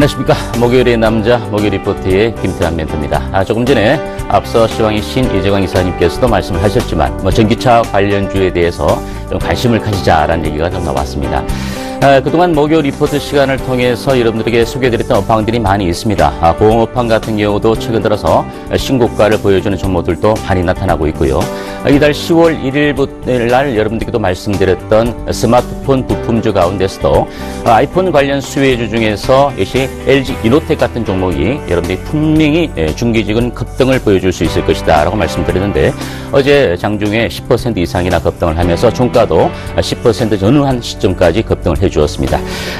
안녕하십니까. 목요일의 남자, 목요일 리포트의 김태환 멘토입니다. 조금 전에 앞서 시황의 신 이재광 이사님께서도 말씀을 하셨지만, 전기차 관련주에 대해서 좀 관심을 가지자라는 얘기가 좀 나왔습니다. 그동안 목요일 리포트 시간을 통해서 여러분들에게 소개해드렸던 업황들이 많이 있습니다. 보험업황 같은 경우도 최근 들어서 신고가를 보여주는 종목들도 많이 나타나고 있고요. 이달 10월 1일부터 날 여러분들께도 말씀드렸던 스마트폰 부품주 가운데서도 아이폰 관련 수혜주 중에서 역시 LG 이노텍 같은 종목이 여러분들이 분명히 중기적인 급등을 보여줄 수 있을 것이다 라고 말씀드렸는데, 어제 장중에 10% 이상이나 급등을 하면서 종가도 10% 전후한 시점까지 급등을 해주었습니다.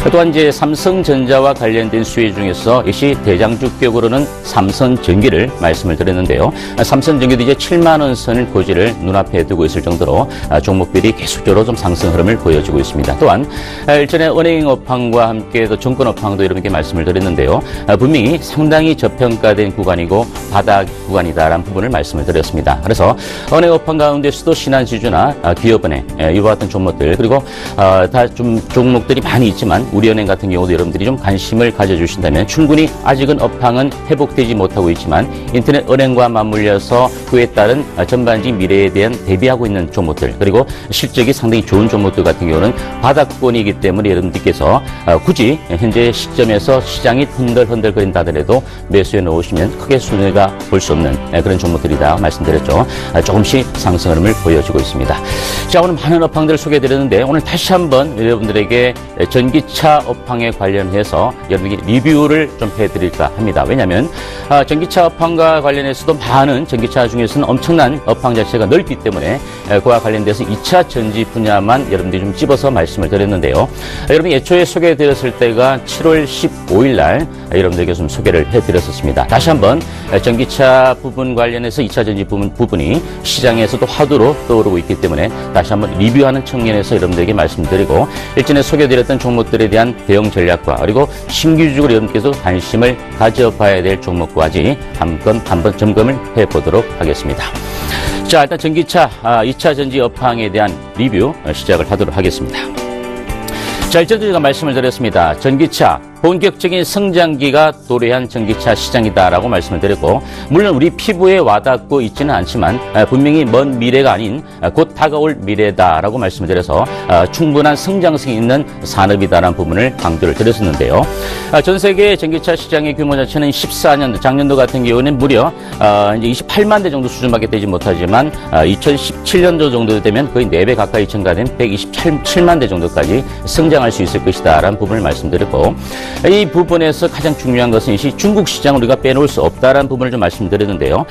또한 이제 삼성전자와 관련된 수혜 중에서 역시 대장주격으로는 삼성전기를 말씀을 드렸는데요. 삼성전기도 이제 7만 원 선을 고지를 눈앞에 두고 있을 정도로 종목들이 계속적으로 좀 상승 흐름을 보여주고 있습니다. 또한 일전에 은행 업황과 함께 또 정권 업황도 여러분께 말씀을 드렸는데요. 분명히 상당히 저평가된 구간이고 바닥 구간이다라는 부분을 말씀을 드렸습니다. 그래서 은행 업황 가운데서도 신한지주나 기업은행 이와 같은 종목들, 그리고 다 좀 종목들이 많이 있지만 우리은행 같은 경우도 여러분들이 좀 관심을 가져주신다면, 충분히 아직은 업황은 회복되지 못하고 있지만 인터넷 은행과 맞물려서 그에 따른 전반적인 미래에 대한 대비하고 있는 종목들, 그리고 실적이 상당히 좋은 종목들 같은 경우는 바닥권이기 때문에 여러분들께서 굳이 현재 시점에서 시장이 흔들흔들거린다 하더라도 매수해 놓으시면 크게 손해가 볼 수 없는 그런 종목들이다 말씀드렸죠. 조금씩 상승 흐름을 보여주고 있습니다. 자, 오늘 많은 업황들을 소개해드렸는데, 오늘 다시 한번 여러분들에게 전기차 업황에 관련해서 여러분에게 리뷰를 좀 해드릴까 합니다. 왜냐하면 전기차 업황과 관련해서도 많은 전기차 중에서는 엄청난 업황 자체가 넓기 때문에 그와 관련돼서 2차 전지 분야만 여러분들이 좀 집어서 말씀을 드렸는데요. 여러분 예초에 소개해드렸을 때가 7월 15일 날 여러분들에게 좀 소개를 해드렸었습니다. 다시 한번 전기차 부분 관련해서 2차 전지 부분이 시장에서도 화두로 떠오르고 있기 때문에 다시 한번 리뷰하는 측면에서 여러분들에게 말씀드리고, 일전에 소개해드렸던 종목들에 대한 대응 전략과 그리고 신규적으로 여러분께서 관심을 가져봐야 될 종목까지 한번 점검을 해보도록 하겠습니다. 자, 일단 전기차 2차 전지 업황에 대한 리뷰 시작을 하도록 하겠습니다. 자, 일전에 제가 말씀을 드렸습니다. 전기차 본격적인 성장기가 도래한 전기차 시장이다라고 말씀을 드렸고, 물론 우리 피부에 와닿고 있지는 않지만 분명히 먼 미래가 아닌 곧 다가올 미래다라고 말씀을 드려서 충분한 성장성이 있는 산업이다라는 부분을 강조를 드렸었는데요. 전 세계 전기차 시장의 규모 자체는 14년도, 작년도 같은 경우는 무려 이제 28만 대 정도 수준밖에 되지 못하지만 2017년도 정도 되면 거의 4배 가까이 증가된 127만 대 정도까지 성장할 수 있을 것이다라는 부분을 말씀드렸고, 이 부분에서 가장 중요한 것은 중국 시장을 우리가 빼놓을 수 없다라는 부분을 좀 말씀드렸는데요.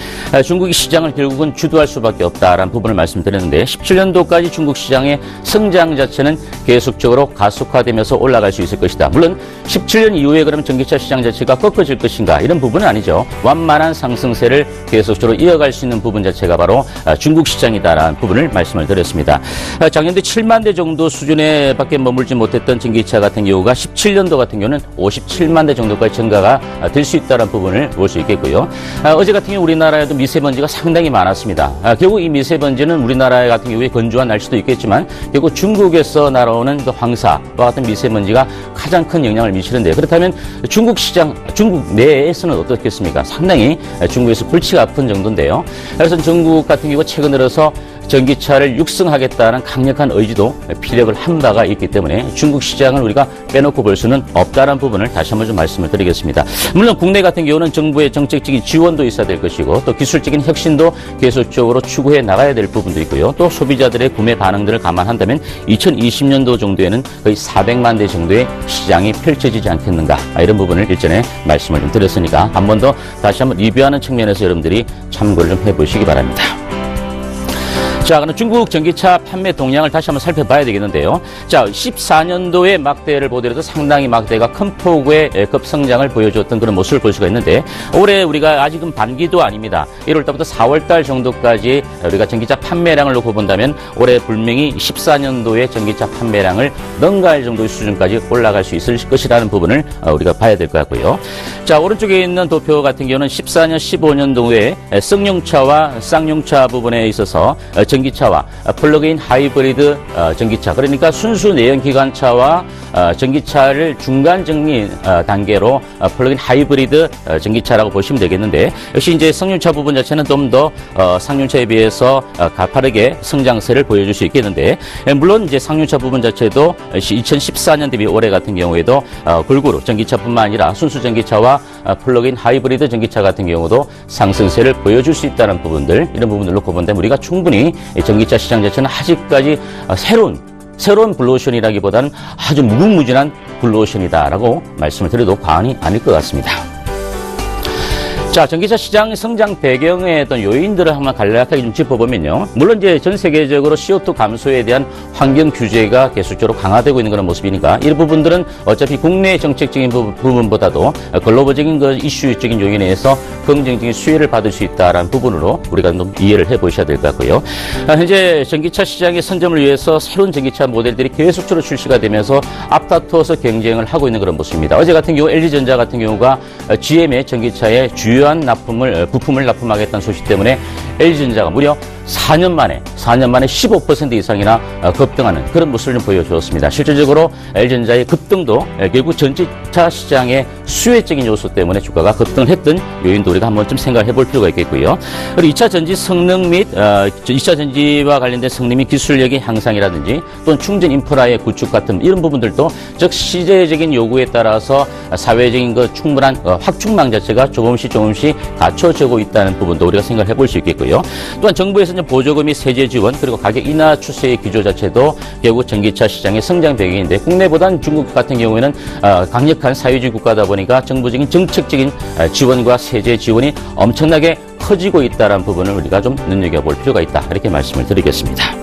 중국이 시장을 결국은 주도할 수밖에 없다라는 부분을 말씀드렸는데, 17년도까지 중국 시장의 성장 자체는 계속적으로 가속화되면서 올라갈 수 있을 것이다. 물론 17년 이후에 그러면 전기차 시장 자체가 꺾어질 것인가, 이런 부분은 아니죠. 완만한 상승세를 계속적으로 이어갈 수 있는 부분 자체가 바로 중국 시장이다라는 부분을 말씀을 드렸습니다. 작년도 7만 대 정도 수준에 밖에 머물지 못했던 전기차 같은 경우가 17년도 같은 경우는 57만 대 정도까지 증가가 될 수 있다는 부분을 볼 수 있겠고요. 어제 같은 경우 우리나라에도 미세먼지가 상당히 많았습니다. 결국 이 미세먼지는 우리나라 같은 경우에 건조한 날씨도 있겠지만 결국 중국에서 날아오는 그 황사와 같은 미세먼지가 가장 큰 영향을 미치는데, 그렇다면 중국 시장, 중국 내에서는 어떻겠습니까? 상당히 중국에서 골치가 아픈 정도인데요. 그래서 중국 같은 경우 최근 들어서 전기차를 육성하겠다는 강력한 의지도 피력을 한 바가 있기 때문에 중국 시장을 우리가 빼놓고 볼 수는 없다는 부분을 다시 한번 좀 말씀을 드리겠습니다. 물론 국내 같은 경우는 정부의 정책적인 지원도 있어야 될 것이고, 또 기술적인 혁신도 계속적으로 추구해 나가야 될 부분도 있고요. 또 소비자들의 구매 반응들을 감안한다면 2020년도 정도에는 거의 400만 대 정도의 시장이 펼쳐지지 않겠는가, 이런 부분을 일전에 말씀을 좀 드렸으니까 한 번 더 다시 한번 리뷰하는 측면에서 여러분들이 참고를 좀 해보시기 바랍니다. 자, 그럼 중국 전기차 판매 동향을 다시 한번 살펴봐야 되겠는데요. 자, 14년도에 막대를 보더라도 상당히 막대가 큰 폭의 급성장을 보여줬던 그런 모습을 볼 수가 있는데, 올해 우리가 아직은 반기도 아닙니다. 1월달부터 4월달 정도까지 우리가 전기차 판매량을 놓고 본다면 올해 분명히 14년도에 전기차 판매량을 능가할 정도의 수준까지 올라갈 수 있을 것이라는 부분을 우리가 봐야 될 것 같고요. 자, 오른쪽에 있는 도표 같은 경우는 14년, 15년도에 승용차와 쌍용차 부분에 있어서 전기차와 플러그인 하이브리드 전기차, 그러니까 순수 내연기관차와 전기차를 중간 정리 단계로 플러그인 하이브리드 전기차라고 보시면 되겠는데, 역시 이제 성륜차 부분 자체는 좀 더 상륜차에 비해서 가파르게 성장세를 보여줄 수 있겠는데, 물론 이제 상륜차 부분 자체도 2014년 대비 올해 같은 경우에도 골고루 전기차뿐만 아니라 순수 전기차와 플러그인 하이브리드 전기차 같은 경우도 상승세를 보여줄 수 있다는 부분들, 이런 부분들 놓고 본다면 우리가 충분히 전기차 시장 자체는 아직까지 새로운 블루오션이라기보다는 아주 무궁무진한 블루오션이다라고 말씀을 드려도 과언이 아닐 것 같습니다. 자, 전기차 시장 성장 배경의 어떤 요인들을 한번 간략하게 좀 짚어보면요. 물론 이제 전 세계적으로 CO2 감소에 대한 환경 규제가 계속적으로 강화되고 있는 그런 모습이니까 이 부분들은 어차피 국내 정책적인 부분보다도 글로벌적인 그 이슈적인 요인에 의해서 긍정적인 수혜를 받을 수 있다라는 부분으로 우리가 좀 이해를 해보셔야 될 것 같고요. 현재 전기차 시장의 선점을 위해서 새로운 전기차 모델들이 계속적으로 출시가 되면서 앞다투어서 경쟁을 하고 있는 그런 모습입니다. 어제 같은 경우 LG전자 같은 경우가 GM의 전기차의 주요한 부품을 납품하겠다는 소식 때문에 LG전자가 무려 4년 만에 15% 이상이나 급등하는 그런 모습을 좀 보여주었습니다. 실질적으로 LG전자의 급등도 결국 전기차 시장의 수혜적인 요소 때문에 주가가 급등을 했던 요인도 우리가 한번 좀 생각을 해볼 필요가 있겠고요. 그리고 2차 전지 성능 및 2차 전지와 관련된 성능 및 기술력의 향상이라든지 또는 충전 인프라의 구축 같은 이런 부분들도 즉 시대적인 요구에 따라서 사회적인 그 충분한 확충망 자체가 조금씩 갖춰지고 있다는 부분도 우리가 생각을 해볼 수 있겠고요. 또한 정부에서는 보조금 및 세제 지원 그리고 가격 인하 추세의 기조 자체도 결국 전기차 시장의 성장 배경인데, 국내보다는 중국 같은 경우에는 강력한 사회주의 국가다 보니까 정부적인 정책적인 지원과 세제 지원이 엄청나게 커지고 있다는 부분을 우리가 좀 눈여겨볼 필요가 있다, 이렇게 말씀을 드리겠습니다.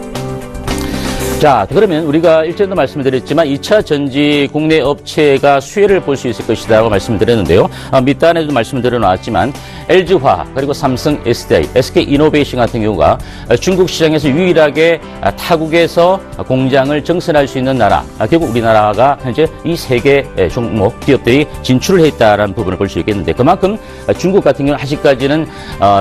자, 그러면 우리가 일전에도 말씀을 드렸지만 2차 전지 국내 업체가 수혜를 볼 수 있을 것이라고 말씀을 드렸는데요. 밑단에도 말씀을 드려놨지만 LG화학 그리고 삼성 SDI, SK이노베이션 같은 경우가 중국 시장에서 유일하게 타국에서 공장을 정선할 수 있는 나라, 결국 우리나라가 현재 이 세 개 종목 기업들이 진출을 했다라는 부분을 볼 수 있겠는데, 그만큼 중국 같은 경우는 아직까지는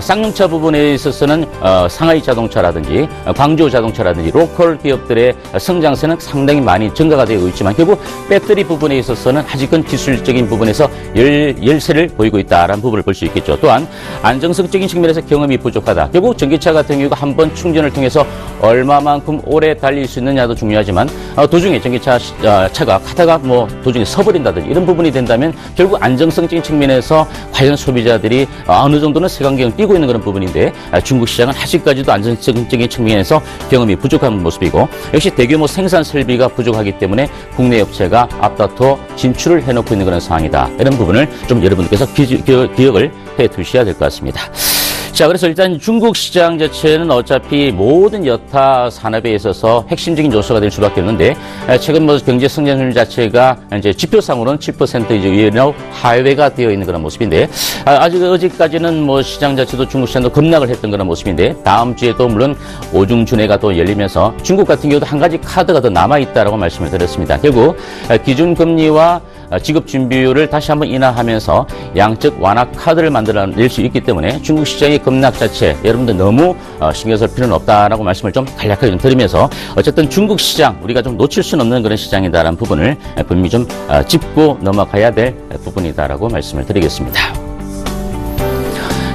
쌍용차 부분에 있어서는 상하이 자동차라든지 광저우 자동차라든지 로컬 기업들의 성장세는 상당히 많이 증가가 되고 있지만 결국 배터리 부분에 있어서는 아직은 기술적인 부분에서 열세를 보이고 있다라는 부분을 볼 수 있겠죠. 또한 안정성적인 측면에서 경험이 부족하다. 결국 전기차 같은 경우가 한번 충전을 통해서 얼마만큼 오래 달릴 수 있느냐도 중요하지만 도중에 전기차 차가 가다가 도중에 서버린다든지 이런 부분이 된다면 결국 안정성적인 측면에서 과연 소비자들이 어느 정도는 색안경을 끼고 있는 그런 부분인데, 중국 시장은 아직까지도 안정성적인 측면에서 경험이 부족한 모습이고, 역시 대규모 생산 설비가 부족하기 때문에 국내 업체가 앞다퉈 진출을 해놓고 있는 그런 상황이다. 이런 부분을 좀 여러분들께서 기억을 해 두셔야 될 것 같습니다. 자, 그래서 일단 중국 시장 자체는 어차피 모든 여타 산업에 있어서 핵심적인 요소가 될 수밖에 없는데, 최근 경제 성장률 자체가 이제 지표상으로는 7% 이제 위로 하회가 되어 있는 그런 모습인데, 아직 어제까지는 시장 자체도 중국 시장도 급락을 했던 그런 모습인데, 다음 주에도 물론 오중준회가 또 열리면서 중국 같은 경우도 한 가지 카드가 더 남아있다라고 말씀을 드렸습니다. 결국 기준금리와 지급준비율을 다시 한번 인하하면서 양적 완화 카드를 만들어낼 수 있기 때문에 중국 시장의 급락 자체 여러분들 너무 신경 쓸 필요는 없다라고 말씀을 좀 간략하게 좀 드리면서, 어쨌든 중국 시장 우리가 좀 놓칠 수는 없는 그런 시장이다라는 부분을 분명히 좀 짚고 넘어가야 될 부분이다라고 말씀을 드리겠습니다.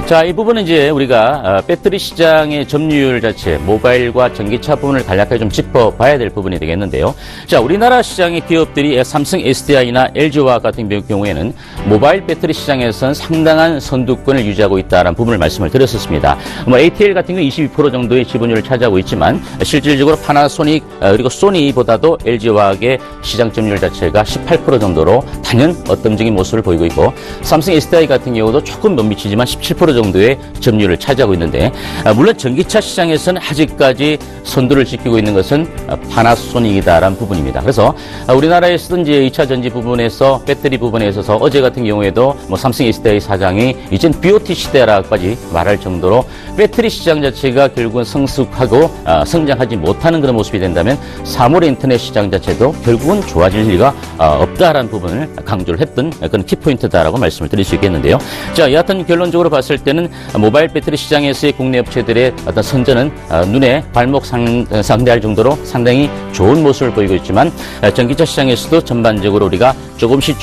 자, 이 부분은 이제 우리가 배터리 시장의 점유율 자체, 모바일과 전기차 부분을 간략하게 좀 짚어봐야 될 부분이 되겠는데요. 자, 우리나라 시장의 기업들이 삼성 SDI나 LG화학 같은 경우에는 모바일 배터리 시장에서는 상당한 선두권을 유지하고 있다는 부분을 말씀을 드렸었습니다. ATL 같은 경우 22% 정도의 지분율을 차지하고 있지만 실질적으로 파나소닉 그리고 소니보다도 LG화학의 시장 점유율 자체가 18% 정도로 단연 어떤적인 모습을 보이고 있고, 삼성 SDI 같은 경우도 조금 못 미치지만 17% 정도의 점유율을 차지하고 있는데, 물론 전기차 시장에서는 아직까지 선두를 지키고 있는 것은 파나소닉이다라는 부분입니다. 그래서 우리나라에서도 이제 2차 전지 부분에서 배터리 부분에 있어서 어제 같은 경우에도 삼성 SDI 사장이 이젠 BOT 시대라고까지 말할 정도로 배터리 시장 자체가 결국은 성숙하고 성장하지 못하는 그런 모습이 된다면 3월의 인터넷 시장 자체도 결국은 좋아질 리가 없다라는 부분을 강조를 했던 그런 키포인트다라고 말씀을 드릴 수 있겠는데요. 자, 여하튼 결론적으로 봤을 때 때는 모바일 배터리 시장에서의 국내 업체들의 어떤 선전은 눈에 발목 상대할 정도로 상당히 좋은 모습을 보이고 있지만 전기차 시장에서도 전반적으로 우리가 조금씩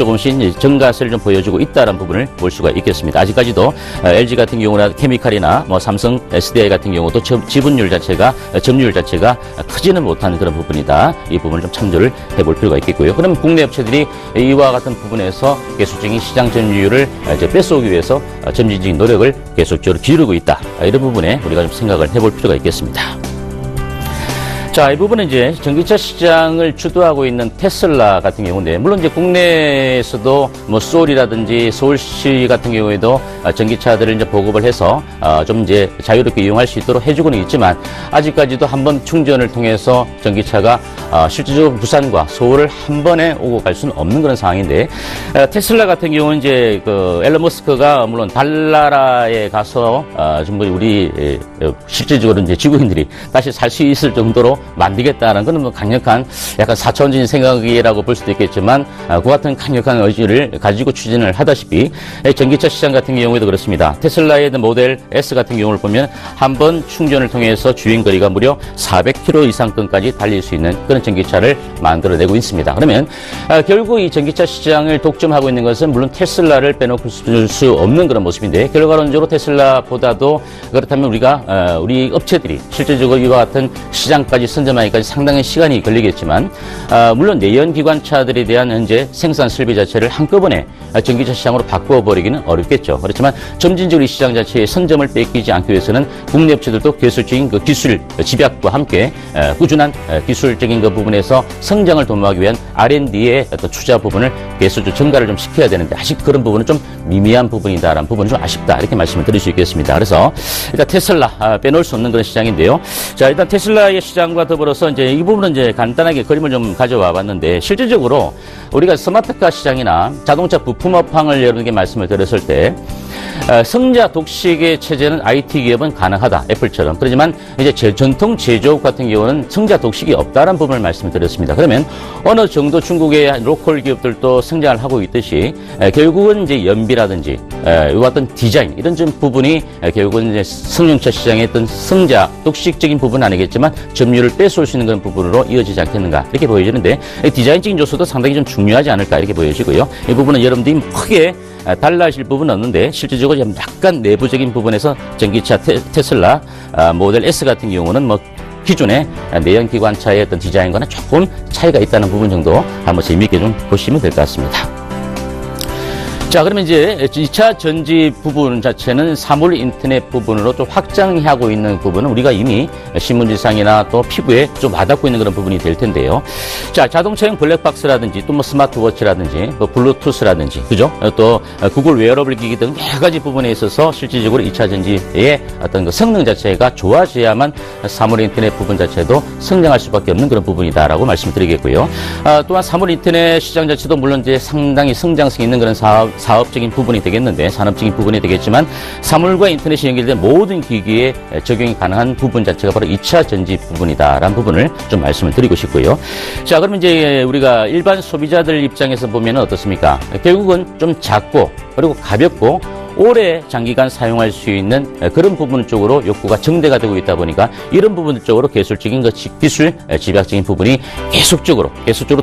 증가세를 좀 보여주고 있다는 부분을 볼 수가 있겠습니다. 아직까지도 LG 같은 경우나 케미칼이나 뭐 삼성, SDI 같은 경우도 점유율 자체가 크지는 못한 그런 부분이다. 이 부분을 좀 참조를 해볼 필요가 있겠고요. 그럼 국내 업체들이 이와 같은 부분에서 계속적인 시장 점유율을 뺏어오기 위해서 점진적인 노력을 계속적으로 기울이고 있다. 이런 부분에 우리가 좀 생각을 해볼 필요가 있겠습니다. 자, 이 부분은 이제 전기차 시장을 주도하고 있는 테슬라 같은 경우인데, 물론 이제 국내에서도 뭐 소울이라든지 서울시 같은 경우에도 전기차들을 이제 보급을 해서 좀 이제 자유롭게 이용할 수 있도록 해주고는 있지만, 아직까지도 한번 충전을 통해서 전기차가 실질적으로 부산과 서울을 한 번에 오고 갈 수는 없는 그런 상황인데, 테슬라 같은 경우는 이제 그 앨런 머스크가 물론 달나라에 가서 전부 우리 실질적으로 이제 지구인들이 다시 살 수 있을 정도로 만들겠다는 그런 뭐 강력한 약간 사천적인 생각이라고 볼 수도 있겠지만, 그 같은 강력한 의지를 가지고 추진을 하다시피 전기차 시장 같은 경우에도 그렇습니다. 테슬라의 모델 S 같은 경우를 보면 한 번 충전을 통해서 주행거리가 무려 400km 이상권까지 달릴 수 있는 그런 전기차를 만들어내고 있습니다. 그러면 결국 이 전기차 시장을 독점하고 있는 것은 물론 테슬라를 빼놓을 수 없는 그런 모습인데, 결과론적으로 테슬라보다도 그렇다면 우리가 우리 업체들이 실질적으로 이와 같은 시장까지 선점하기까지 상당히 시간이 걸리겠지만, 물론 내연기관차들에 대한 현재 생산 설비 자체를 한꺼번에 전기차 시장으로 바꿔버리기는 어렵겠죠. 그렇지만 점진적으로 이 시장 자체의 선점을 뺏기지 않기 위해서는 국내 업체들도 계속적인 그 기술 집약과 함께 꾸준한 기술적인 그 부분에서 성장을 도모하기 위한 R&D의 어떤 투자 부분을 계속적으로 증가를 좀 시켜야 되는데, 아직 그런 부분은 좀 미미한 부분이다라는 부분은 좀 아쉽다, 이렇게 말씀을 드릴 수 있겠습니다. 그래서 일단 테슬라 빼놓을 수 없는 그런 시장인데요. 자, 일단 테슬라의 시장과 더불어서 이제 이 부분은 이제 간단하게 그림을 좀 가져와 봤는데, 실질적으로 우리가 스마트카 시장이나 자동차 부품업황을 여러분께 말씀을 드렸을 때 성자 독식의 체제는 IT 기업은 가능하다, 애플처럼. 그렇지만 이제 전통 제조업 같은 경우는 성자 독식이 없다는 부분을 말씀을 드렸습니다. 그러면 어느 정도 중국의 로컬 기업들도 성장을 하고 있듯이 결국은 이제 연비라든지 이 같은 디자인 이런 좀 부분이 결국은 이제 승용차 시장의 어떤 성자 독식적인 부분은 아니겠지만 점유율을 뺏어올 수 있는 그런 부분으로 이어지지 않겠는가, 이렇게 보여지는데, 디자인적인 요소도 상당히 좀 중요하지 않을까, 이렇게 보여지고요. 이 부분은 여러분들이 크게 달라질 부분은 없는데, 실질적으로 약간 내부적인 부분에서 전기차 테슬라 모델 S 같은 경우는 뭐 기존의 내연기관차의 어떤 디자인과는 조금 차이가 있다는 부분 정도 한번 재미있게 좀 보시면 될 것 같습니다. 자, 그러면 이제 2차 전지 부분 자체는 사물 인터넷 부분으로 좀 확장하고 있는 부분은 우리가 이미 신문지상이나 또 피부에 좀 와닿고 있는 그런 부분이 될 텐데요. 자, 자동차용 블랙박스라든지 또 뭐 스마트워치라든지 뭐 블루투스라든지, 그죠? 또 구글 웨어러블 기기 등 여러 가지 부분에 있어서 실질적으로 2차 전지의 어떤 그 성능 자체가 좋아져야만 사물 인터넷 부분 자체도 성장할 수밖에 없는 그런 부분이다라고 말씀드리겠고요. 또한 사물 인터넷 시장 자체도 물론 이제 상당히 성장성 있는 그런 사업적인 부분이 되겠는데, 산업적인 부분이 되겠지만, 사물과 인터넷이 연결된 모든 기기에 적용이 가능한 부분 자체가 바로 2차 전지 부분이다라는 부분을 좀 말씀을 드리고 싶고요. 자, 그러면 이제 우리가 일반 소비자들 입장에서 보면 어떻습니까? 결국은 좀 작고 그리고 가볍고 오래 장기간 사용할 수 있는 그런 부분 쪽으로 욕구가 증대가 되고 있다 보니까, 이런 부분 쪽으로 기술적인 기술 집약적인 부분이 계속적으로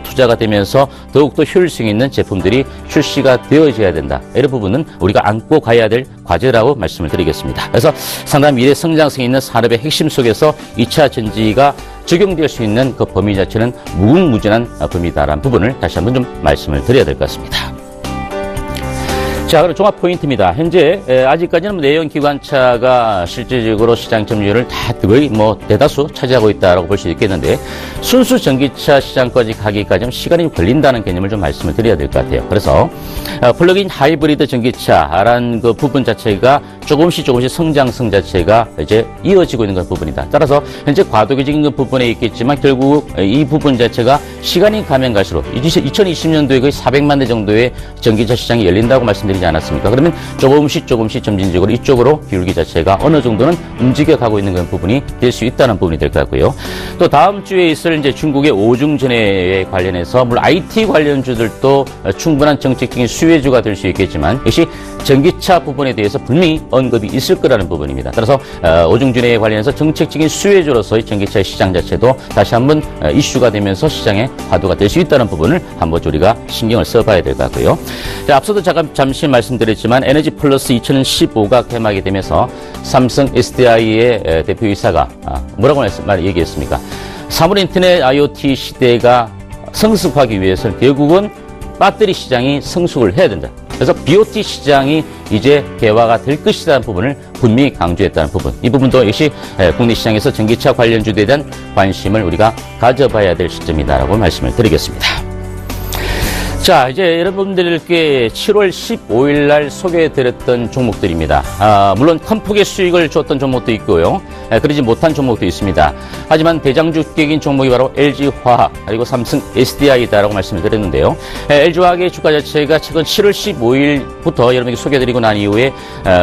투자가 되면서 더욱더 효율성 있는 제품들이 출시가 되어져야 된다. 이런 부분은 우리가 안고 가야 될 과제라고 말씀을 드리겠습니다. 그래서 상당히 미래 성장성 있는 산업의 핵심 속에서 2차 전지가 적용될 수 있는 그 범위 자체는 무궁무진한 범위다라는 부분을 다시 한번 좀 말씀을 드려야 될 것 같습니다. 자, 그럼 종합 포인트입니다. 현재 아직까지는 내연기관차가 실질적으로 시장 점유율을 다 거의 뭐 대다수 차지하고 있다고 볼 수 있겠는데, 순수 전기차 시장까지 가기까지 시간이 걸린다는 개념을 좀 말씀을 드려야 될 것 같아요. 그래서 플러그인 하이브리드 전기차라는 그 부분 자체가 조금씩 성장성 자체가 이제 이어지고 있는 그런 부분이다. 따라서 현재 과도기적인 그 부분에 있겠지만, 결국 이 부분 자체가 시간이 가면 갈수록 2020년도에 거의 400만 대 정도의 전기차 시장이 열린다고 말씀드렸습니다. 말씀드리지 않았습니까? 그러면 조금씩 점진적으로 이쪽으로 기울기 자체가 어느 정도는 움직여가고 있는 그런 부분이 될 수 있다는 부분이 될 것 같고요. 또 다음 주에 있을 이제 중국의 오중전에 관련해서 물론 IT 관련주들도 충분한 정책적인 수혜주가 될 수 있겠지만 역시 전기차 부분에 대해서 분명히 언급이 있을 거라는 부분입니다. 따라서 오중전에 관련해서 정책적인 수혜주로서의 전기차 시장 자체도 다시 한번 이슈가 되면서 시장의 화두가 될 수 있다는 부분을 한번 우리가 신경을 써봐야 될 것 같고요. 자, 앞서도 잠시 말씀드렸지만 에너지 플러스 2015가 개막이 되면서 삼성 SDI의 대표이사가 뭐라고 얘기했습니까? 사물 인터넷 IoT 시대가 성숙하기 위해서는 결국은 배터리 시장이 성숙을 해야 된다. 그래서 BOT 시장이 이제 개화가 될 것이라는 부분을 분명히 강조했다는 부분. 이 부분도 역시 국내 시장에서 전기차 관련주에 대한 관심을 우리가 가져봐야 될 시점이다라고 말씀을 드리겠습니다. 자, 이제 여러분들께 7월 15일 날 소개해드렸던 종목들입니다. 물론 큰 폭의 수익을 줬던 종목도 있고요. 그러지 못한 종목도 있습니다. 하지만 대장주격인 종목이 바로 LG화학 그리고 삼성 SDI다라고 말씀을 드렸는데요. LG화학의 주가 자체가 최근 7월 15일부터 여러분에게 소개해드리고 난 이후에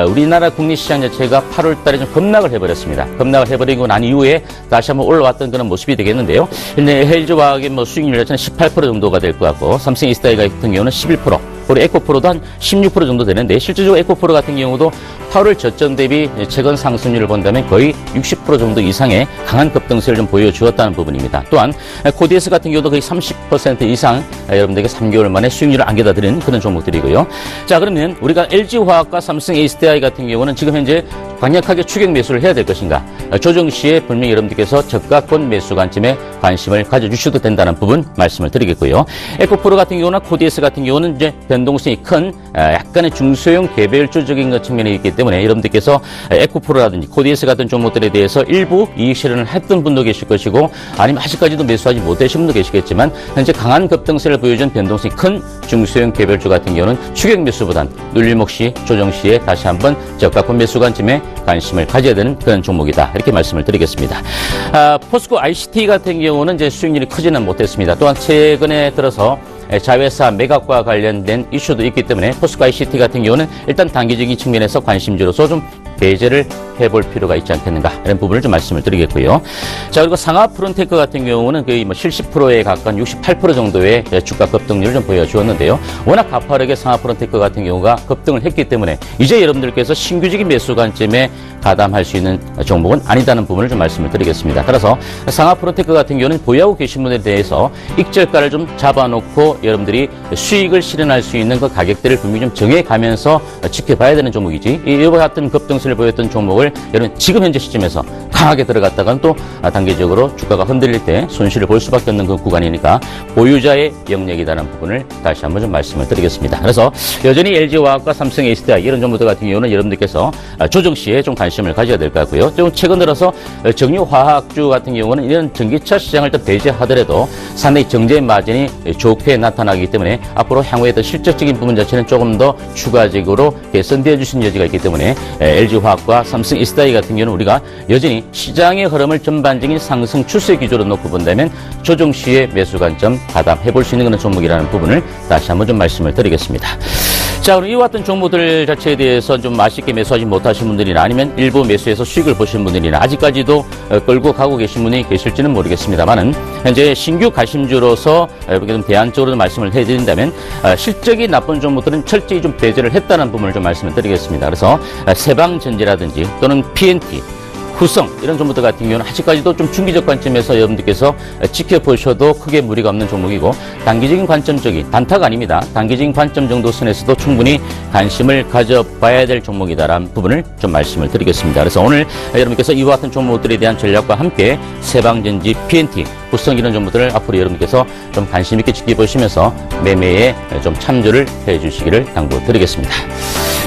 우리나라 국내 시장 자체가 8월 달에 좀 급락을 해버렸습니다. 급락을 해버리고 난 이후에 다시 한번 올라왔던 그런 모습이 되겠는데요. 근데 LG화학의 수익률 자체는 18% 정도가 될 것 같고 삼성 SDI 같은 경우는 11%, 그리고 에코프로도 한 16% 정도 되는데 실질적으로 에코프로 같은 경우도 8월 저점 대비 최근 상승률을 본다면 거의 60% 정도 이상의 강한 급등세를 좀 보여주었다는 부분입니다. 또한 코디에스 같은 경우도 거의 30% 이상 여러분들에게 3개월 만에 수익률을 안겨다 드리는 그런 종목들이고요. 자, 그러면 우리가 LG화학과 삼성 SDI 같은 경우는 지금 현재 강력하게 추격 매수를 해야 될 것인가? 조정 시에 분명히 여러분들께서 저가권 매수 관점에 관심을 가져주셔도 된다는 부분 말씀을 드리겠고요. 에코프로 같은 경우나 코디에스 같은 경우는 이제 변동성이 큰 약간의 중소형 개별주적인 측면이 있기 때문에 여러분들께서 에코프로라든지 코디에스 같은 종목들에 대해서 일부 이익 실현을 했던 분도 계실 것이고 아니면 아직까지도 매수하지 못하신 분도 계시겠지만 현재 강한 급등세를 보여준 변동성이 큰 중소형 개별주 같은 경우는 추격 매수보단 눌림목 시, 조정 시에 다시 한번 저가권 매수 관점에 관심을 가져야 되는 그런 종목이다. 이렇게 말씀을 드리겠습니다. 포스코 ICT 같은 경우는 이제 수익률이 크지는 못했습니다. 또한 최근에 들어서 자회사 매각과 관련된 이슈도 있기 때문에 포스코 ICT 같은 경우는 일단 단기적인 측면에서 관심주로서 좀 배제를 해볼 필요가 있지 않겠는가 이런 부분을 좀 말씀을 드리겠고요. 자, 그리고 상하 프론테크 같은 경우는 거의 70%에 가까운 68% 정도의 주가 급등률을 좀 보여주었는데요. 워낙 가파르게 상하 프론테크 같은 경우가 급등을 했기 때문에 이제 여러분들께서 신규적인 매수 관점에 가담할 수 있는 종목은 아니다는 부분을 좀 말씀을 드리겠습니다. 따라서 상하 프론테크 같은 경우는 보유하고 계신 분에 대해서 익절가를 좀 잡아놓고 여러분들이 수익을 실현할 수 있는 그 가격대를 분명히 좀 정해가면서 지켜봐야 되는 종목이지 이와 같은 급등세를 보였던 종목을 여러분 지금 현재 시점에서 강하게 들어갔다간 또 단기적으로 주가가 흔들릴 때 손실을 볼 수밖에 없는 그 구간이니까 보유자의 영역이라는 부분을 다시 한번 좀 말씀을 드리겠습니다. 그래서 여전히 LG화학과 삼성 SDI 이런 종목들 같은 경우는 여러분들께서 조정 시에 좀 관심을 가져야 될 것 같고요. 좀 최근 들어서 정유화학주 같은 경우는 이런 전기차 시장을 또 배제하더라도 상당히 정제 마진이 좋게 나타나기 때문에 앞으로 향후에 더 실질적인 부분 자체는 조금 더 추가적으로 개선되어 주신 여지가 있기 때문에 LG화학과 삼성 SDI 같은 경우는 우리가 여전히 시장의 흐름을 전반적인 상승 추세 기조로 놓고 본다면 조정 시에 매수 관점 가담해 볼 수 있는 그런 종목이라는 부분을 다시 한번 좀 말씀을 드리겠습니다. 자, 그럼 이와 같은 종목들 자체에 대해서 좀 아쉽게 매수하지 못하신 분들이나 아니면 일부 매수해서 수익을 보신 분들이나 아직까지도 끌고 가고 계신 분이 계실지는 모르겠습니다만은 현재 신규 가심주로서 이렇게 좀 대안적으로 말씀을 해드린다면 실적이 나쁜 종목들은 철저히 좀 배제를 했다는 부분을 좀 말씀을 드리겠습니다. 그래서 세방전지라든지 또는 PNT 후성 이런 종목들 같은 경우는 아직까지도 좀 중기적 관점에서 여러분들께서 지켜보셔도 크게 무리가 없는 종목이고 단기적인 관점적인 단타가 아닙니다. 단기적인 관점 정도 선에서도 충분히 관심을 가져봐야 될 종목이다라는 부분을 좀 말씀을 드리겠습니다. 그래서 오늘 여러분께서 이와 같은 종목들에 대한 전략과 함께 세방전지, PNT, 후성 이런 종목들을 앞으로 여러분께서 좀 관심 있게 지켜보시면서 매매에 좀 참조를 해주시기를 당부드리겠습니다.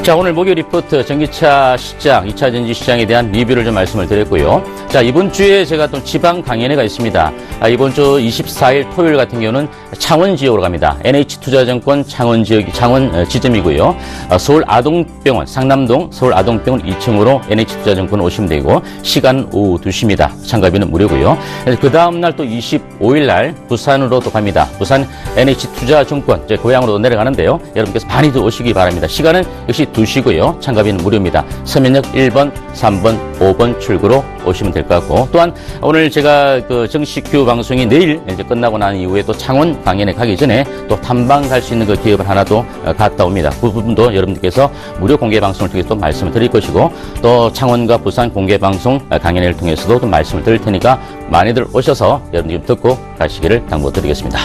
자, 오늘 목요일 리포트 전기차 시장, 2차 전지 시장에 대한 리뷰를 좀 말씀을 드렸고요. 자, 이번 주에 제가 또 지방 강연회가 있습니다. 이번 주 24일 토요일 같은 경우는 창원 지역으로 갑니다. NH투자증권 창원 지역, 창원 지점이고요. 서울 아동병원, 상남동 서울 아동병원 2층으로 NH투자증권 오시면 되고, 시간 오후 2시입니다. 참가비는 무료고요. 그 다음날 또 25일 날 부산으로 또 갑니다. 부산 NH투자증권, 제 고향으로 내려가는데요. 여러분께서 많이 더 오시기 바랍니다. 시간은 역시 2시고요. 참가비는 무료입니다. 서면역 1번, 3번, 5번 출구로 오시면 될 것 같고, 또한 오늘 제가 그 정식규 방송이 내일 이제 끝나고 난 이후에 또 창원 강연에 가기 전에 또 탐방 갈 수 있는 그 기업을 하나 또 갔다 옵니다. 그 부분도 여러분들께서 무료 공개 방송을 통해서 또 말씀을 드릴 것이고, 또 창원과 부산 공개 방송 강연회를 통해서도 또 말씀을 드릴 테니까 많이들 오셔서 여러분들 좀 듣고 가시기를 당부드리겠습니다.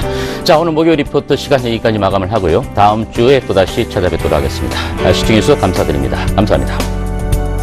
자, 오늘 목요일 리포트 시간 여기까지 마감을 하고요. 다음 주에 또다시 찾아뵙도록 하겠습니다. 시청해주셔서 감사드립니다. 감사합니다.